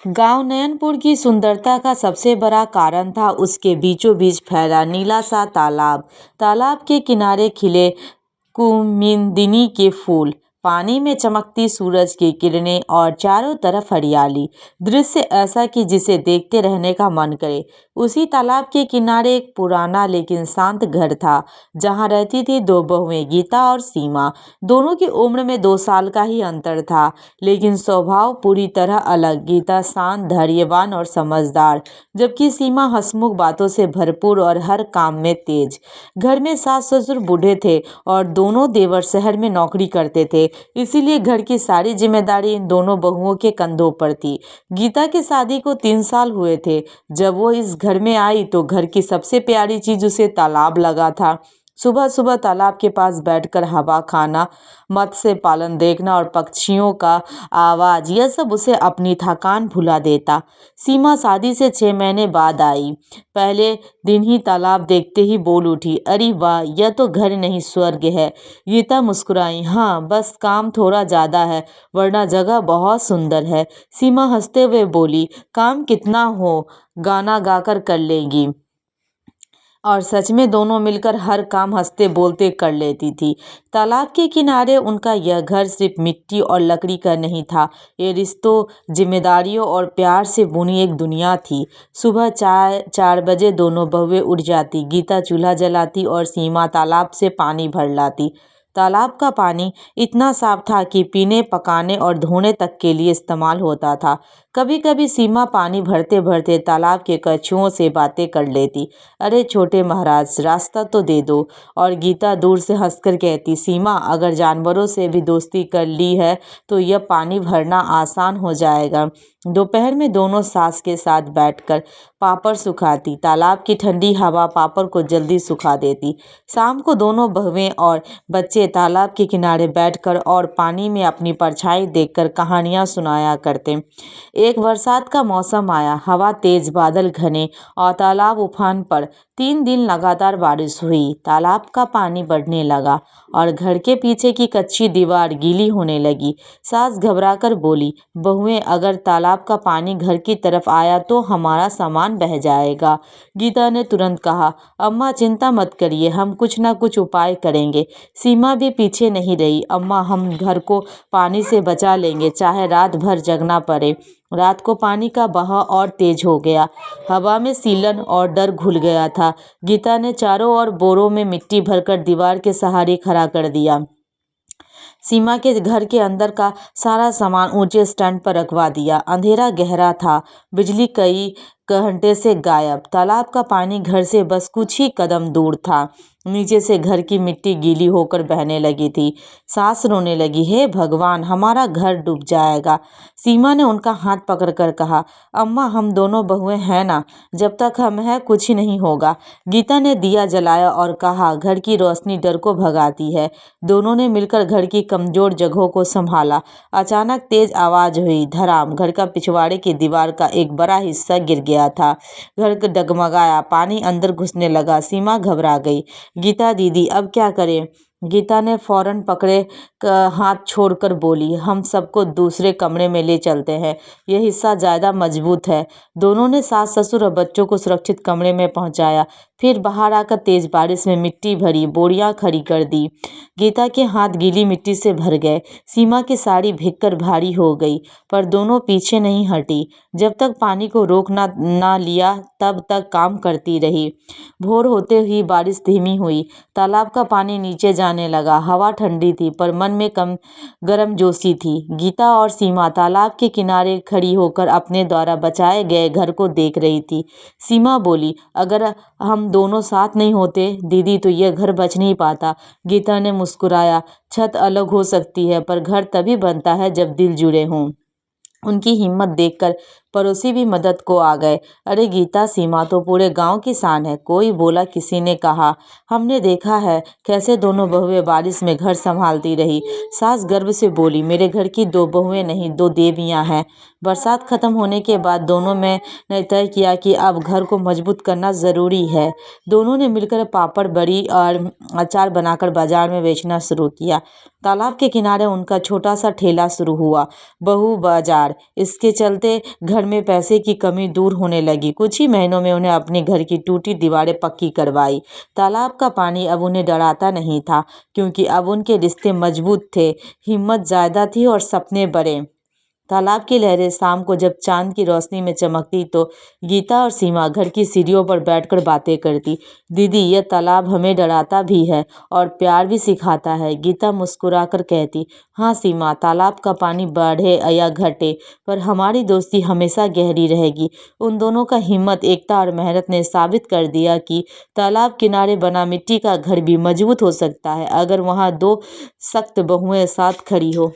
गांव नयनपुर की सुंदरता का सबसे बड़ा कारण था उसके बीचों बीच फैला नीला सा तालाब। तालाब के किनारे खिले कुमुदिनी के फूल, पानी में चमकती सूरज की किरणें और चारों तरफ हरियाली। दृश्य ऐसा कि जिसे देखते रहने का मन करे। उसी तालाब के किनारे एक पुराना लेकिन शांत घर था, जहाँ रहती थी दो बहुएं, गीता और सीमा। दोनों की उम्र में 2 साल का ही अंतर था, लेकिन स्वभाव पूरी तरह अलग। गीता शांत, धैर्यवान और समझदार, जबकि सीमा हंसमुख, बातों से भरपूर और हर काम में तेज। घर में सास ससुर बूढ़े थे और दोनों देवर शहर में नौकरी करते थे, इसीलिए घर की सारी जिम्मेदारी इन दोनों बहुओं के कंधों पर थी। गीता की शादी को 3 साल हुए थे जब वो इस घर में आई, तो घर की सबसे प्यारी चीज उसे तालाब लगा था। सुबह सुबह तालाब के पास बैठकर हवा खाना, मत्स्य पालन देखना और पक्षियों का आवाज, यह सब उसे अपनी थकान भुला देता। सीमा शादी से 6 महीने बाद आई। पहले दिन ही तालाब देखते ही बोल उठी, अरे वाह, यह तो घर नहीं स्वर्ग है। गीता मुस्कुराई, हाँ बस काम थोड़ा ज्यादा है, वरना जगह बहुत सुंदर है। सीमा हंसते हुए बोली, काम कितना हो, गाना गाकर कर लेगी। और सच में दोनों मिलकर हर काम हंसते बोलते कर लेती थी। तालाब के किनारे उनका यह घर सिर्फ मिट्टी और लकड़ी का नहीं था, ये रिश्तों, जिम्मेदारियों और प्यार से बुनी एक दुनिया थी। सुबह 4 बजे दोनों बहुएं उठ जाती। गीता चूल्हा जलाती और सीमा तालाब से पानी भर लाती। तालाब का पानी इतना साफ था कि पीने, पकाने और धोने तक के लिए इस्तेमाल होता था। कभी कभी सीमा पानी भरते भरते तालाब के कछुओं से बातें कर लेती, अरे छोटे महाराज, रास्ता तो दे दो। और गीता दूर से हंसकर कहती, सीमा, अगर जानवरों से भी दोस्ती कर ली है तो यह पानी भरना आसान हो जाएगा। दोपहर में दोनों सास के साथ बैठकर पापड़ सुखाती। तालाब की ठंडी हवा पापड़ को जल्दी सुखा देती। शाम को दोनों बहुएं और बच्चे तालाब के किनारे बैठकर और पानी में अपनी परछाई देखकर कहानियां सुनाया करते। एक बरसात का मौसम आया, हवा तेज, बादल घने और तालाब उफान पर। 3 दिन लगातार बारिश हुई। तालाब का पानी बढ़ने लगा और घर के पीछे की कच्ची दीवार गीली होने लगी। सास घबराकर बोली, बहुएं, अगर तालाब का पानी घर की तरफ आया तो हमारा सामान बह जाएगा। गीता ने तुरंत कहा, अम्मा चिंता मत करिए, हम कुछ ना कुछ उपाय करेंगे। सीमा भी पीछे नहीं रही, अम्मा, हम घर को पानी से बचा लेंगे, चाहे रात भर जगना पड़े। रात को पानी का बहाव और तेज हो गया। हवा में सीलन और डर घुल गया था। गीता ने चारों ओर बोरों में मिट्टी भरकर दीवार के सहारे खड़ा कर दिया। सीमा के घर के अंदर का सारा सामान ऊंचे स्टैंड पर रखवा दिया। अंधेरा गहरा था, बिजली कई घंटे से गायब। तालाब का पानी घर से बस कुछ ही कदम दूर था। नीचे से घर की मिट्टी गीली होकर बहने लगी थी। सास रोने लगी, हे भगवान, हमारा घर डूब जाएगा। सीमा ने उनका हाथ पकड़कर कहा, अम्मा, हम दोनों बहुएं हैं ना, जब तक हम हैं कुछ ही नहीं होगा। गीता ने दिया जलाया और कहा, घर की रोशनी डर को भगाती है। दोनों ने मिलकर घर की कमजोर जगहों को संभाला। अचानक तेज आवाज हुई, धड़ाम। घर का पिछवाड़े की दीवार का एक बड़ा हिस्सा गिर गया था। घर डगमगाया, पानी अंदर घुसने लगा। सीमा घबरा गई, गीता दीदी, अब क्या करें? गीता ने फौरन पकड़े हाथ छोड़कर बोली, हम सबको दूसरे कमरे में ले चलते हैं, यह हिस्सा ज्यादा मजबूत है। दोनों ने सास ससुर और बच्चों को सुरक्षित कमरे में पहुंचाया। फिर बाहर आकर तेज बारिश में मिट्टी भरी बोरियां खड़ी कर दी। गीता के हाथ गीली मिट्टी से भर गए। सीमा की साड़ी भीगकर भारी हो गई, पर दोनों पीछे नहीं हटी। जब तक पानी को रोक ना लिया तब तक काम करती रही। भोर होते ही बारिश धीमी हुई। तालाब का पानी नीचे जाने लगा। हवा ठंडी थी, पर मन में कम गर्म जोशी थी। गीता और सीमा तालाब के किनारे खड़ी होकर अपने द्वारा बचाए गए घर को देख रही थी। सीमा बोली, अगर हम दोनों साथ नहीं होते दीदी, तो यह घर बच नहीं पाता। गीता ने मुस्कुराया, छत अलग हो सकती है, पर घर तभी बनता है जब दिल जुड़े हों। उनकी हिम्मत देखकर पड़ोसी भी मदद को आ गए। अरे गीता, सीमा तो पूरे गांव की शान है, कोई बोला। किसी ने कहा, हमने देखा है कैसे दोनों बहुएं बारिश में घर संभालती रही। सास गर्व से बोली, मेरे घर की 2 बहुएं नहीं, 2 देवियां हैं। बरसात खत्म होने के बाद दोनों ने तय किया कि अब घर को मजबूत करना जरूरी है। दोनों ने मिलकर पापड़, बड़ी और अचार बनाकर बाजार में बेचना शुरू किया। तालाब के किनारे उनका छोटा सा ठेला शुरू हुआ, बहू बाजार। इसके चलते घर घर में पैसे की कमी दूर होने लगी। कुछ ही महीनों में उन्हें अपने घर की टूटी दीवारें पक्की करवाई। तालाब का पानी अब उन्हें डराता नहीं था, क्योंकि अब उनके रिश्ते मजबूत थे, हिम्मत ज्यादा थी और सपने बड़े। तालाब की लहरें शाम को जब चांद की रोशनी में चमकती तो गीता और सीमा घर की सीढ़ियों पर बैठकर बातें करती। दीदी, यह तालाब हमें डराता भी है और प्यार भी सिखाता है, गीता मुस्कुराकर कहती। हाँ सीमा, तालाब का पानी बढ़े या घटे, पर हमारी दोस्ती हमेशा गहरी रहेगी। उन दोनों का हिम्मत, एकता और मेहनत ने साबित कर दिया कि तालाब किनारे बना मिट्टी का घर भी मजबूत हो सकता है, अगर वहाँ दो सख्त बहुएं साथ खड़ी हो।